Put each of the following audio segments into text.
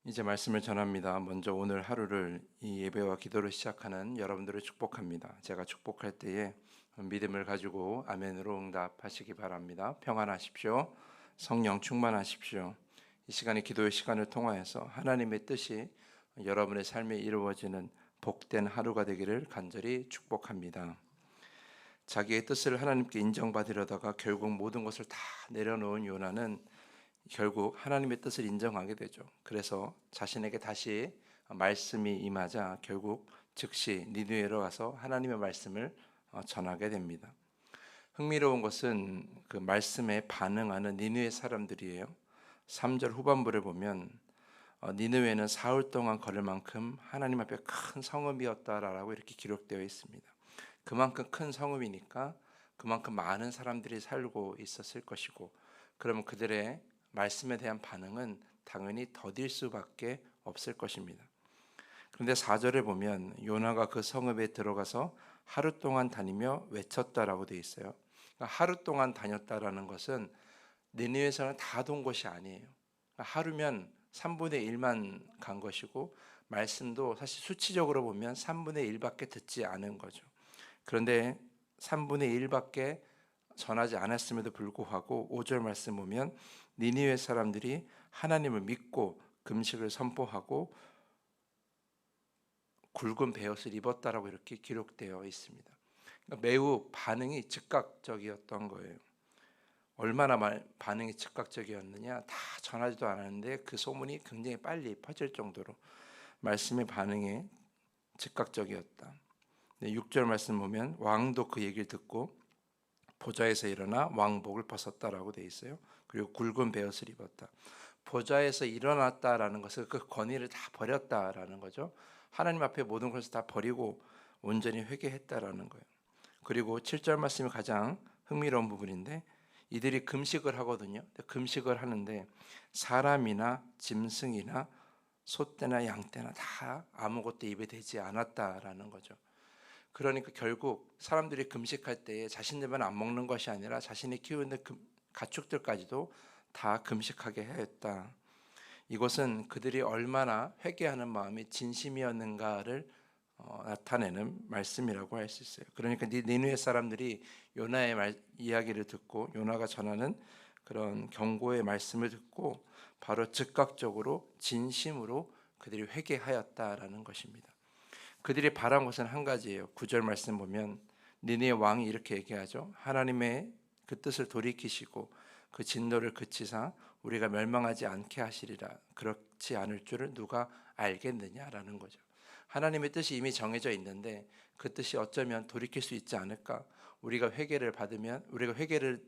이제 말씀을 전합니다. 먼저 오늘 하루를 이 예배와 기도로 시작하는 여러분들을 축복합니다. 제가 축복할 때에 믿음을 가지고 아멘으로 응답하시기 바랍니다. 평안하십시오. 성령 충만하십시오. 이 시간이 기도의 시간을 통하여서 하나님의 뜻이 여러분의 삶에 이루어지는 복된 하루가 되기를 간절히 축복합니다. 자기의 뜻을 하나님께 인정받으려다가 결국 모든 것을 다 내려놓은 요나는 결국 하나님의 뜻을 인정하게 되죠. 그래서 자신에게 다시 말씀이 임하자 결국 즉시 니느웨로 가서 하나님의 말씀을 전하게 됩니다. 흥미로운 것은 그 말씀에 반응하는 니느웨 사람들이에요. 3절 후반부를 보면 니느웨는 사흘 동안 걸을 만큼 하나님 앞에 큰 성읍이었다라고 이렇게 기록되어 있습니다. 그만큼 큰 성읍이니까 그만큼 많은 사람들이 살고 있었을 것이고, 그러면 그들의 말씀에 대한 반응은 당연히 더딜 수밖에 없을 것입니다. 그런데 4절에 보면 요나가 그 성읍에 들어가서 하루 동안 다니며 외쳤다라고 되어 있어요. 그러니까 하루 동안 다녔다라는 것은 니느웨에서는 다 돈 것이 아니에요. 그러니까 하루면 3분의 1만 간 것이고, 말씀도 사실 수치적으로 보면 3분의 1밖에 듣지 않은 거죠. 그런데 3분의 1밖에 전하지 않았음에도 불구하고 5절 말씀 보면 니느웨 사람들이 하나님을 믿고 금식을 선포하고 굵은 베옷을 입었다라고 이렇게 기록되어 있습니다. 그러니까 매우 반응이 즉각적이었던 거예요. 얼마나 반응이 즉각적이었느냐, 다 전하지도 않았는데 그 소문이 굉장히 빨리 퍼질 정도로 말씀의 반응이 즉각적이었다. 6절 말씀 보면 왕도 그 얘기를 듣고 보좌에서 일어나 왕복을 벗었다라고 돼 있어요. 그리고 굵은 베옷을 입었다. 보좌에서 일어났다라는 것은 그 권위를 다 버렸다라는 거죠. 하나님 앞에 모든 것을 다 버리고 온전히 회개했다라는 거예요. 그리고 7절 말씀이 가장 흥미로운 부분인데, 이들이 금식을 하거든요. 금식을 하는데 사람이나 짐승이나 소떼나 양떼나 다 아무것도 입에 대지 않았다라는 거죠. 그러니까 결국 사람들이 금식할 때에 자신들만 안 먹는 것이 아니라 자신이 키우는 가축들까지도 다 금식하게 하였다. 이것은 그들이 얼마나 회개하는 마음이 진심이었는가를 나타내는 말씀이라고 할 수 있어요. 그러니까 니느웨 사람들이 요나의 이야기를 듣고 요나가 전하는 그런 경고의 말씀을 듣고 바로 즉각적으로 진심으로 그들이 회개하였다라는 것입니다. 그들이 바란 것은 한 가지예요. 9절 말씀 보면 니느웨 왕이 이렇게 얘기하죠. 하나님의 그 뜻을 돌이키시고 그 진노를 그치사 우리가 멸망하지 않게 하시리라. 그렇지 않을 줄을 누가 알겠느냐라는 거죠. 하나님의 뜻이 이미 정해져 있는데 그 뜻이 어쩌면 돌이킬 수 있지 않을까? 우리가 회개를 받으면, 우리가 회개를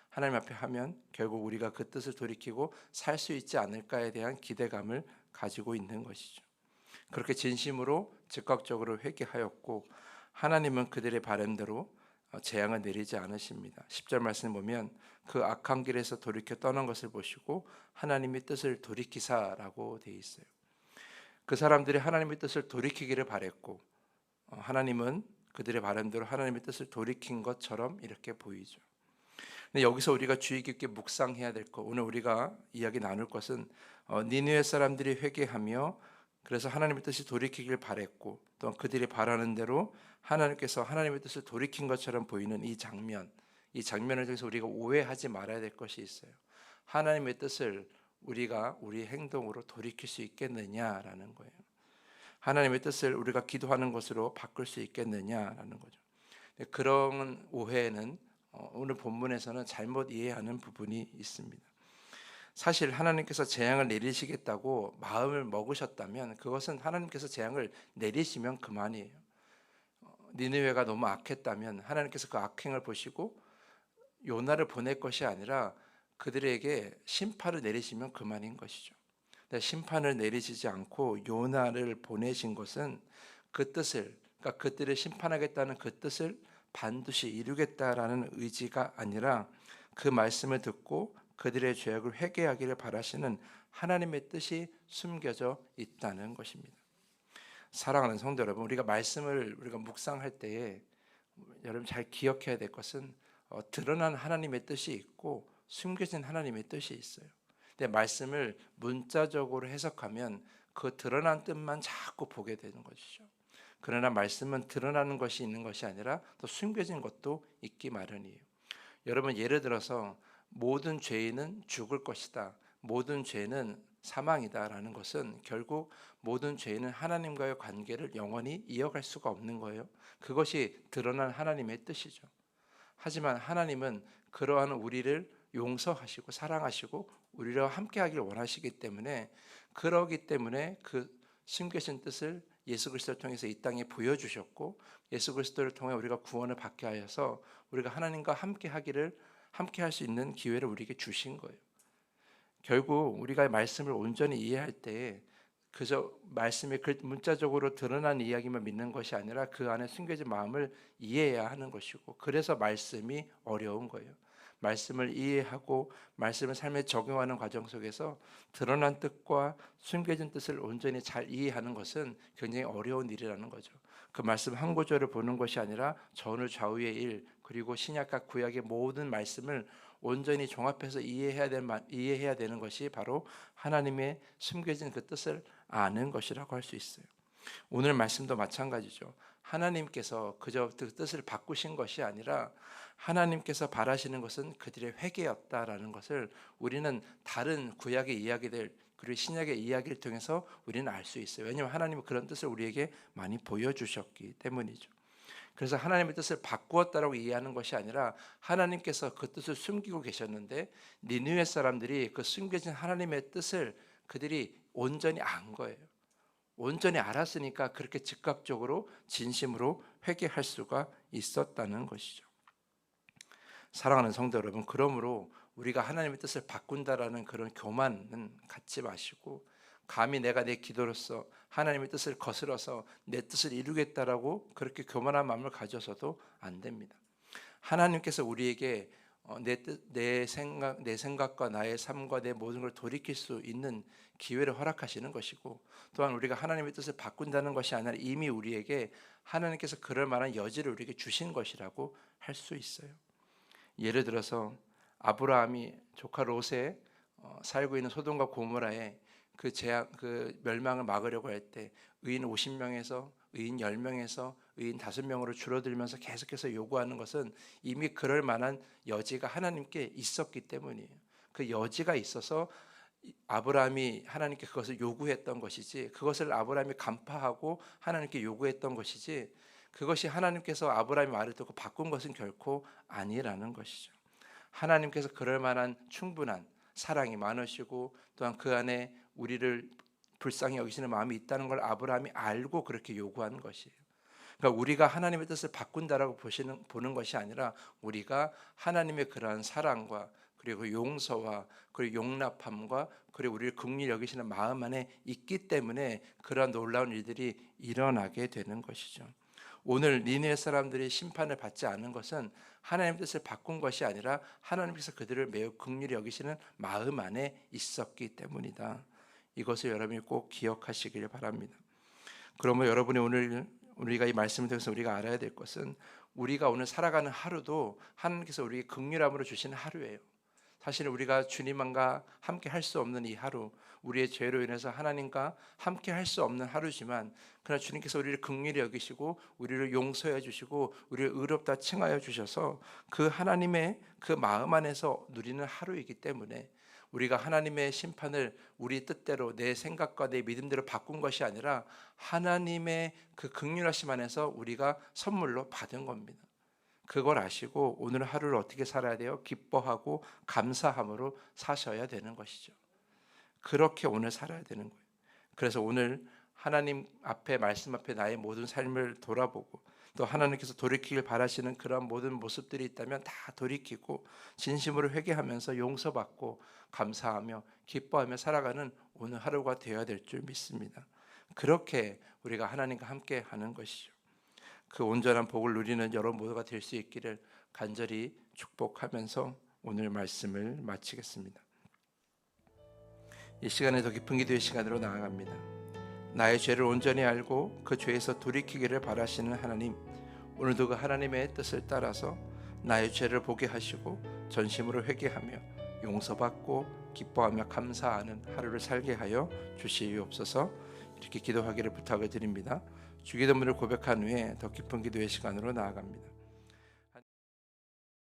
하나님 앞에 하면 결국 우리가 그 뜻을 돌이키고 살 수 있지 않을까에 대한 기대감을 가지고 있는 것이죠. 그렇게 진심으로 즉각적으로 회개하였고, 하나님은 그들의 바람대로 재앙을 내리지 않으십니다. 10절 말씀 보면 그 악한 길에서 돌이켜 떠난 것을 보시고 하나님의 뜻을 돌이키사라고 되어 있어요. 그 사람들이 하나님의 뜻을 돌이키기를 바랬고, 하나님은 그들의 바람대로 하나님의 뜻을 돌이킨 것처럼 이렇게 보이죠. 근데 여기서 우리가 주의 깊게 묵상해야 될 것, 오늘 우리가 이야기 나눌 것은 니느웨 사람들이 회개하며 그래서 하나님의 뜻이 돌이키길 바랬고, 또 그들이 바라는 대로 하나님께서 하나님의 뜻을 돌이킨 것처럼 보이는 이 장면을 통해서 우리가 오해하지 말아야 될 것이 있어요. 하나님의 뜻을 우리가 우리 행동으로 돌이킬 수 있겠느냐라는 거예요. 하나님의 뜻을 우리가 기도하는 것으로 바꿀 수 있겠느냐라는 거죠. 그런 오해는 오늘 본문에서는 잘못 이해하는 부분이 있습니다. 사실 하나님께서 재앙을 내리시겠다고 마음을 먹으셨다면 그것은 하나님께서 재앙을 내리시면 그만이에요. 니느웨가 너무 악했다면 하나님께서 그 악행을 보시고 요나를 보낼 것이 아니라 그들에게 심판을 내리시면 그만인 것이죠. 심판을 내리시지 않고 요나를 보내신 것은 그 뜻을, 그러니까 그들을 심판하겠다는 그 뜻을 반드시 이루겠다라는 의지가 아니라 그 말씀을 듣고 그들의 죄악을 회개하기를 바라시는 하나님의 뜻이 숨겨져 있다는 것입니다. 사랑하는 성도 여러분, 우리가 말씀을 우리가 묵상할 때에 여러분 잘 기억해야 될 것은 드러난 하나님의 뜻이 있고 숨겨진 하나님의 뜻이 있어요. 근데 말씀을 문자적으로 해석하면 그 드러난 뜻만 자꾸 보게 되는 것이죠. 그러나 말씀은 드러나는 것이 있는 것이 아니라 또 숨겨진 것도 있기 마련이에요. 여러분, 예를 들어서 모든 죄인은 죽을 것이다, 모든 죄는 사망이다라는 것은 결국 모든 죄인은 하나님과의 관계를 영원히 이어갈 수가 없는 거예요. 그것이 드러난 하나님의 뜻이죠. 하지만 하나님은 그러한 우리를 용서하시고 사랑하시고 우리와 함께하기를 원하시기 때문에, 그러기 때문에 그 숨겨진 뜻을 예수 그리스도를 통해서 이 땅에 보여주셨고, 예수 그리스도를 통해 우리가 구원을 받게 하여서 우리가 하나님과 함께할 수 있는 기회를 우리에게 주신 거예요. 결국 우리가 말씀을 온전히 이해할 때 그저 말씀이 문자적으로 드러난 이야기만 믿는 것이 아니라 그 안에 숨겨진 마음을 이해해야 하는 것이고, 그래서 말씀이 어려운 거예요. 말씀을 이해하고 말씀을 삶에 적용하는 과정 속에서 드러난 뜻과 숨겨진 뜻을 온전히 잘 이해하는 것은 굉장히 어려운 일이라는 거죠. 그 말씀 한 구절을 보는 것이 아니라 전후 좌우의 일, 그리고 신약과 구약의 모든 말씀을 온전히 종합해서 이해해야 되는 것이 바로 하나님의 숨겨진 그 뜻을 아는 것이라고 할 수 있어요. 오늘 말씀도 마찬가지죠. 하나님께서 그저 그 뜻을 바꾸신 것이 아니라 하나님께서 바라시는 것은 그들의 회개였다라는 것을 우리는 다른 구약의 이야기들 그리고 신약의 이야기를 통해서 우리는 알 수 있어요. 왜냐하면 하나님은 그런 뜻을 우리에게 많이 보여주셨기 때문이죠. 그래서 하나님의 뜻을 바꾸었다라고 이해하는 것이 아니라 하나님께서 그 뜻을 숨기고 계셨는데 니느웨 사람들이 그 숨겨진 하나님의 뜻을 그들이 온전히 안 거예요. 온전히 알았으니까 그렇게 즉각적으로 진심으로 회개할 수가 있었다는 것이죠. 사랑하는 성도 여러분, 그러므로 우리가 하나님의 뜻을 바꾼다라는 그런 교만은 갖지 마시고, 감히 내가 내 기도로서 하나님의 뜻을 거스러서 내 뜻을 이루겠다라고 그렇게 교만한 마음을 가져서도 안 됩니다. 하나님께서 우리에게 내 생각과 나의 삶과 내 모든 걸 돌이킬 수 있는 기회를 허락하시는 것이고, 또한 우리가 하나님의 뜻을 바꾼다는 것이 아니라 이미 우리에게 하나님께서 그럴 만한 여지를 우리에게 주신 것이라고 할 수 있어요. 예를 들어서 아브라함이 조카 롯에 살고 있는 소돔과 고모라에 그 멸망을 막으려고 할 때 의인 50명에서 의인 10명에서 의인 5명으로 줄어들면서 계속해서 요구하는 것은 이미 그럴 만한 여지가 하나님께 있었기 때문이에요. 그 여지가 있어서 아브라함이 하나님께 그것을 요구했던 것이지, 그것을 아브라함이 간파하고 하나님께 요구했던 것이지, 그것이 하나님께서 아브라함의 말을 듣고 바꾼 것은 결코 아니라는 것이죠. 하나님께서 그럴 만한 충분한 사랑이 많으시고 또한 그 안에 우리를 불쌍히 여기시는 마음이 있다는 걸 아브라함이 알고 그렇게 요구하는 것이에요. 그러니까 우리가 하나님의 뜻을 바꾼다라고 보는 것이 아니라 우리가 하나님의 그러한 사랑과 그리고 용서와 그리고 용납함과 그리고 우리를 긍휼히 여기시는 마음 안에 있기 때문에 그러한 놀라운 일들이 일어나게 되는 것이죠. 오늘 니느웨 사람들이 심판을 받지 않은 것은 하나님의 뜻을 바꾼 것이 아니라 하나님께서 그들을 매우 긍휼히 여기시는 마음 안에 있었기 때문이다. 이것을 여러분이 꼭 기억하시길 바랍니다. 그러면 여러분이 오늘 우리가 이 말씀을 통해서 우리가 알아야 될 것은, 우리가 오늘 살아가는 하루도 하나님께서 우리에게 긍휼함으로 주시는 하루예요. 사실 우리가 주님과 함께 할 수 없는 이 하루, 우리의 죄로 인해서 하나님과 함께 할 수 없는 하루지만, 그러나 주님께서 우리를 긍휼히 여기시고 우리를 용서해 주시고 우리를 의롭다 칭하여 주셔서 그 하나님의 그 마음 안에서 누리는 하루이기 때문에, 우리가 하나님의 심판을 우리 뜻대로 내 생각과 내 믿음대로 바꾼 것이 아니라 하나님의 그 긍휼하심 안에서 우리가 선물로 받은 겁니다. 그걸 아시고 오늘 하루를 어떻게 살아야 돼요? 기뻐하고 감사함으로 사셔야 되는 것이죠. 그렇게 오늘 살아야 되는 거예요. 그래서 오늘 하나님 앞에, 말씀 앞에 나의 모든 삶을 돌아보고, 또 하나님께서 돌이키길 바라시는 그런 모든 모습들이 있다면 다 돌이키고 진심으로 회개하면서 용서받고 감사하며 기뻐하며 살아가는 오늘 하루가 되어야 될 줄 믿습니다. 그렇게 우리가 하나님과 함께 하는 것이죠. 그 온전한 복을 누리는 여러분 모두가 될 수 있기를 간절히 축복하면서 오늘 말씀을 마치겠습니다. 이 시간에 더 깊은 기도의 시간으로 나아갑니다. 나의 죄를 온전히 알고 그 죄에서 돌이키기를 바라시는 하나님, 오늘도 그 하나님의 뜻을 따라서 나의 죄를 보게 하시고 전심으로 회개하며 용서받고 기뻐하며 감사하는 하루를 살게 하여 주시옵소서. 이렇게 기도하기를 부탁을 드립니다. 주기도문을 고백한 후에 더 깊은 기도의 시간으로 나아갑니다.